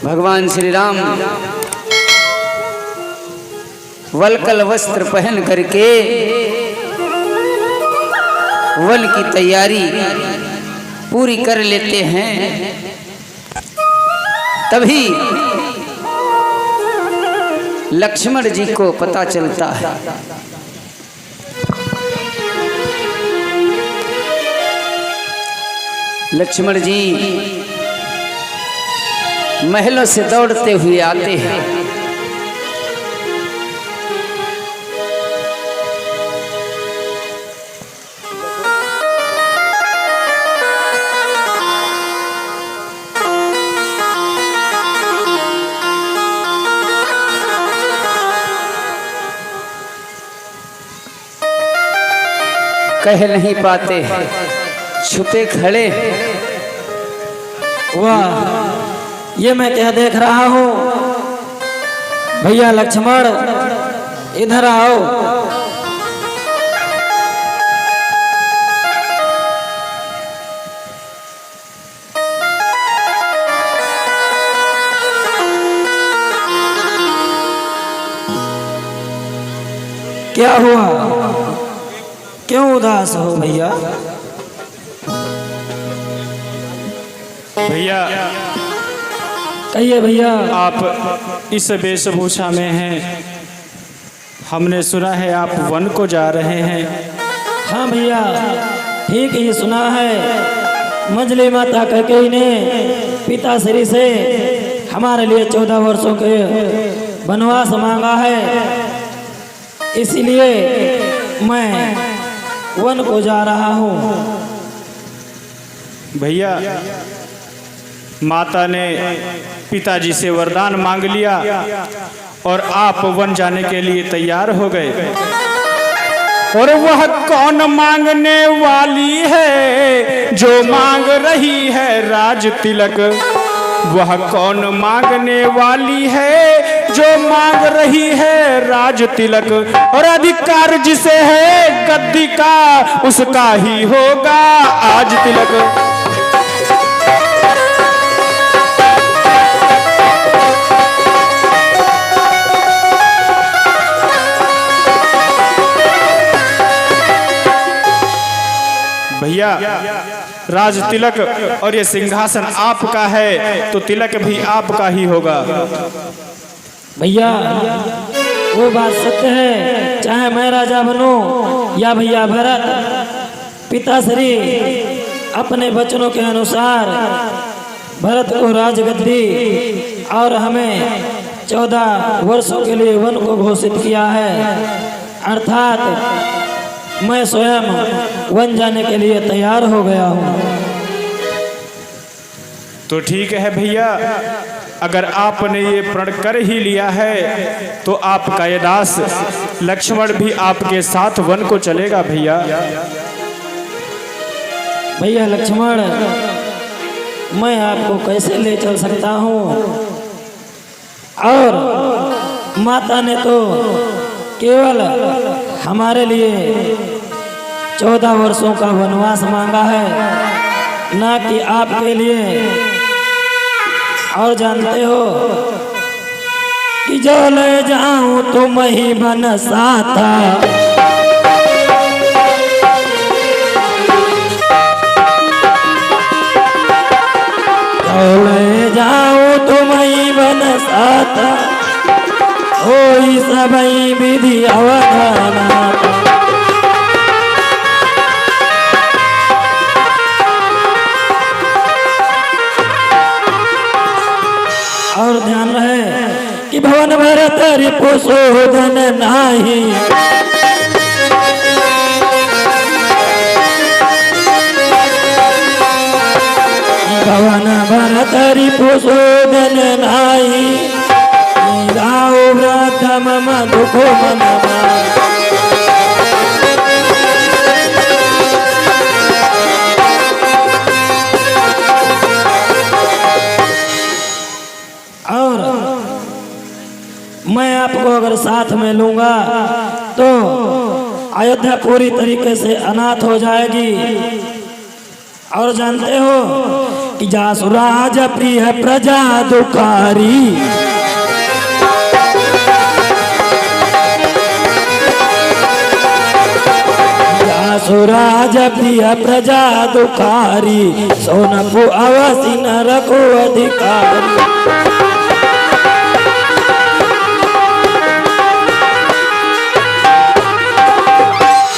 भगवान श्री राम वलकल वस्त्र पहन करके वन की तैयारी पूरी कर लेते हैं। तभी लक्ष्मण जी को पता चलता है। लक्ष्मण जी महलों से दौड़ते हुए आते हैं। कह नहीं पाते, छुपे खड़े। वाह, ये मैं क्या देख रहा हूँ? भैया लक्ष्मण इधर आओ। क्या हुआ, क्यों उदास हो भैया? भैया कहिए भैया। आप इस वेशभूषा में हैं, हमने सुना है आप वन को जा रहे हैं। हाँ भैया, ठीक ही सुना है। मंजली माता कैकेयी ने पिता श्री से हमारे लिए 14 वर्षों के वनवास मांगा है, इसलिए मैं वन को जा रहा हूँ। भैया माता ने पिताजी से वरदान मांग लिया और आप वन जाने के लिए तैयार हो गए। और वह कौन मांगने वाली है जो मांग रही है राज तिलक? वह कौन मांगने वाली है जो मांग रही है राज तिलक? और अधिकार जिसे है गद्दी का उसका ही होगा आज तिलक। भैया राज तिलक और ये सिंहासन आपका है तो तिलक भी आपका ही होगा। भैया वो बात सत्य है, चाहे मैं राजा बनूं या भैया भरत, पिताश्री अपने वचनों के अनुसार भरत को राजगद्दी और हमें 14 वर्षों के लिए वन को घोषित किया है। अर्थात मैं स्वयं वन जाने के लिए तैयार हो गया हूँ। तो ठीक है भैया, अगर आपने ये प्रण कर ही लिया है तो आपका ये दास लक्ष्मण भी आपके साथ वन को चलेगा। भैया भैया लक्ष्मण, मैं आपको कैसे ले चल सकता हूँ? और माता ने तो केवल हमारे लिए 14 वर्षों का वनवास मांगा है, ना कि आपके लिए। और जानते हो कि जो ले जाऊं तो मैं ही बन साथा, जो ले जाऊं तो मैं ही बन साथा, होई सबई विधि अवधाना। और ध्यान रहे कि भवन भरत रिपुशोधन नाही, भवन भरत रिपुशोधन नाही, राव व्रत मम दुखो मनमा। मैं आपको अगर साथ में लूंगा तो अयोध्या पूरी तरीके से अनाथ हो जाएगी। और जानते हो कि जासु राज प्रिय प्रजा दुखारी। जासु राज प्रिय प्रजा दुखारी, सोनपु अवसि न रखो अधिकारी।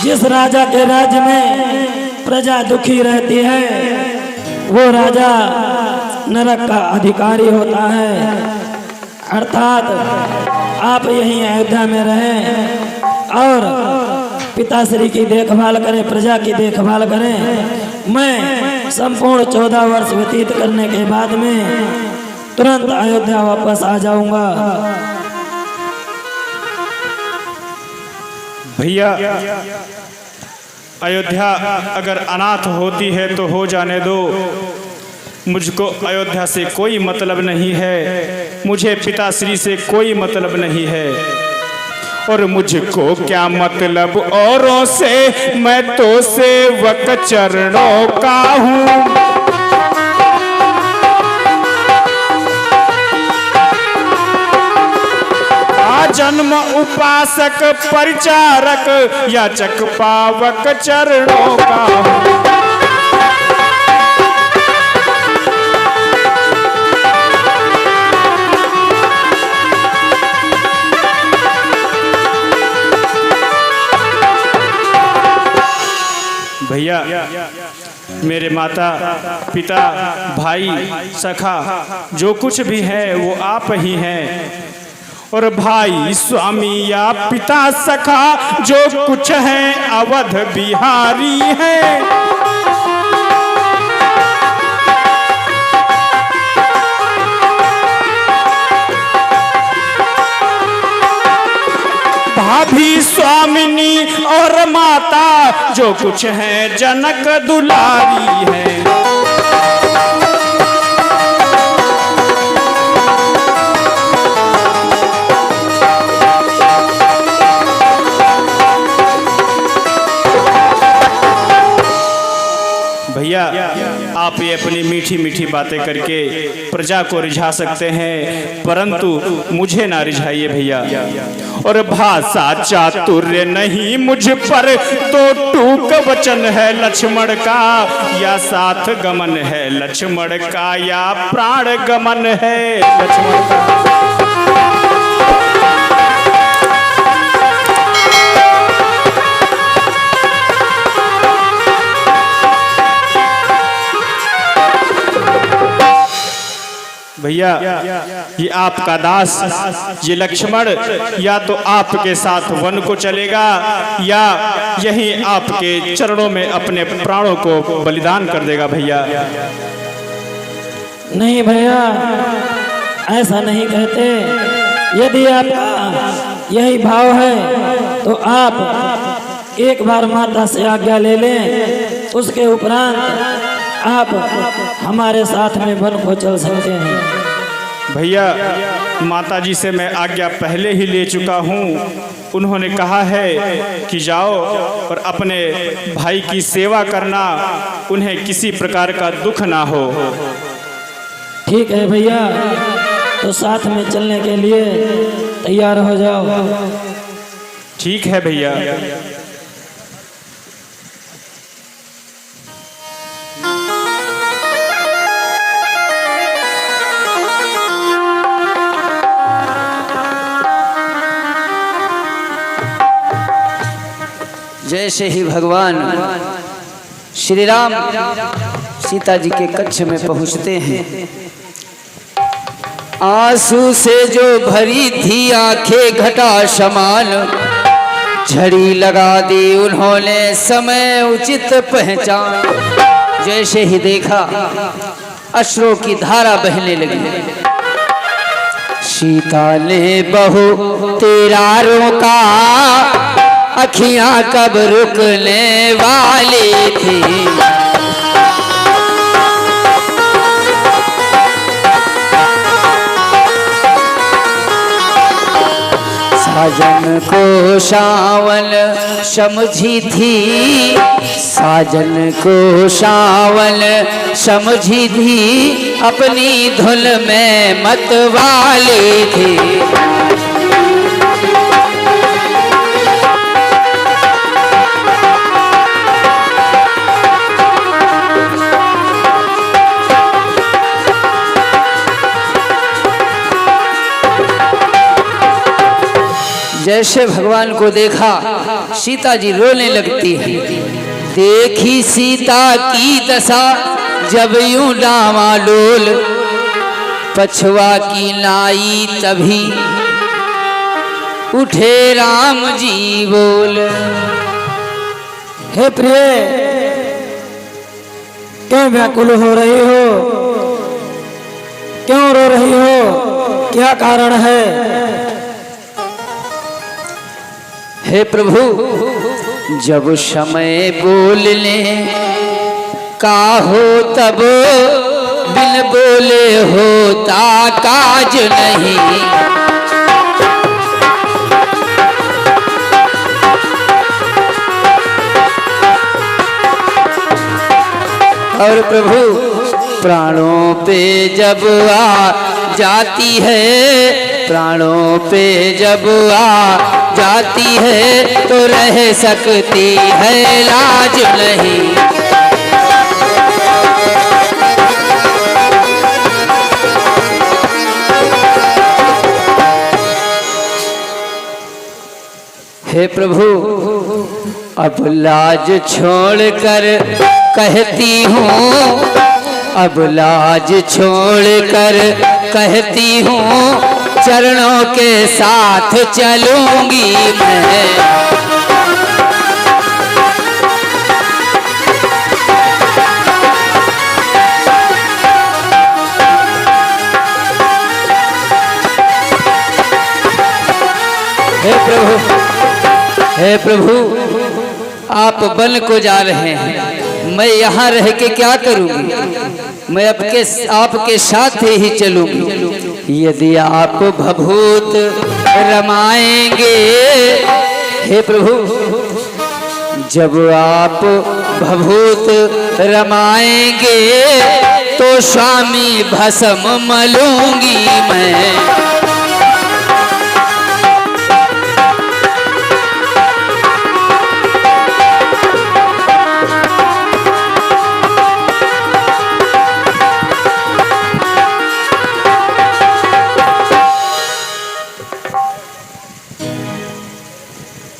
जिस राजा के राज्य में प्रजा दुखी रहती है वो राजा नरक का अधिकारी होता है। अर्थात आप यहीं अयोध्या में रहें और पिताश्री की देखभाल करें, प्रजा की देखभाल करें। मैं संपूर्ण 14 वर्ष व्यतीत करने के बाद में तुरंत अयोध्या वापस आ जाऊंगा। भैया अयोध्या अगर अनाथ होती है तो हो जाने दो, मुझको अयोध्या से कोई मतलब नहीं है, मुझे पिताश्री से कोई मतलब नहीं है। और मुझको क्या मतलब औरों से, मैं तो सेवक चरणों का हूँ। जन्म उपासक परिचारक याचक पावक चरणों का हूँ। भैया मेरे माता पिता भाई सखा जो कुछ भी है वो आप ही हैं। और भाई स्वामी या पिता सखा जो कुछ है अवध बिहारी है। भाभी स्वामिनी और माता जो कुछ है जनक दुलारी है। भैया आप ये अपनी मीठी मीठी बातें करके प्रजा को रिझा सकते हैं, परंतु मुझे ना रिझाइए भैया। और भाषा चातुर्य नहीं मुझ पर तो टूक वचन है लक्ष्मण का, या साथ गमन है लक्ष्मण का, या प्राण गमन है लक्ष्मण का। भैया ये आपका दास ये लक्ष्मण या तो आपके साथ वन को चलेगा या यही आपके चरणों में अपने प्राणों को बलिदान कर देगा। भैया नहीं भैया ऐसा नहीं कहते। यदि आपका यही भाव है तो आप एक बार माता से आज्ञा ले लें, उसके उपरांत आप हमारे साथ में वन को चल सकते हैं। भैया माताजी से मैं आज्ञा पहले ही ले चुका हूँ। उन्होंने कहा है कि जाओ और अपने भाई की सेवा करना, उन्हें किसी प्रकार का दुख ना हो। ठीक है भैया, तो साथ में चलने के लिए तैयार हो जाओ। ठीक है भैया। जैसे ही भगवान श्री राम सीता जी के कक्ष में पहुंचते हैं, आंसू से जो भरी थी आंखें घटा समान, झड़ी लगा दी उन्होंने समय उचित पहचान। जैसे ही देखा अश्रों की धारा बहने लगी। सीता ने बहू तेरा रोका, अखियां कब रुकने वाली थी। साजन को सावन समझी थी, साजन को सावन समझी थी, अपनी धुन में मत वाली थी। जैसे भगवान को देखा सीता जी रोने लगती है। देखी सीता की दशा जब यूं डामाडोल, पछुआ की नाई तभी उठे राम जी बोल। हे प्रिय, क्यों व्याकुल हो रही हो, क्यों रो रही हो, क्या कारण है? हे प्रभु, जब समय बोलने का हो तब बिन बोले होता काज नहीं। और प्रभु, प्राणों पे जब आ जाती है, प्राणों पे जब आ जाती है तो रह सकती है लाज नहीं। हे प्रभु, अब लाज छोड़कर कहती हूँ, अब लाज छोड़कर कहती हूँ, चरणों के साथ चलूंगी मैं। हे प्रभु, आप वन को जा रहे हैं, मैं यहाँ रह के क्या करूंगी? मैं आपके साथ ही चलूंगी। यदि आप भभूत रमाएंगे, हे प्रभु, जब आप भभूत रमाएंगे तो स्वामी भस्म मलूंगी मैं।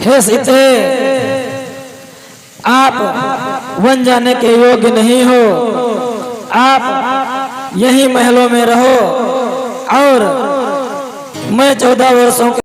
हे सीते, आप वन जाने के योग्य नहीं हो। आप यही महलों में रहो और मैं 14 वर्षों के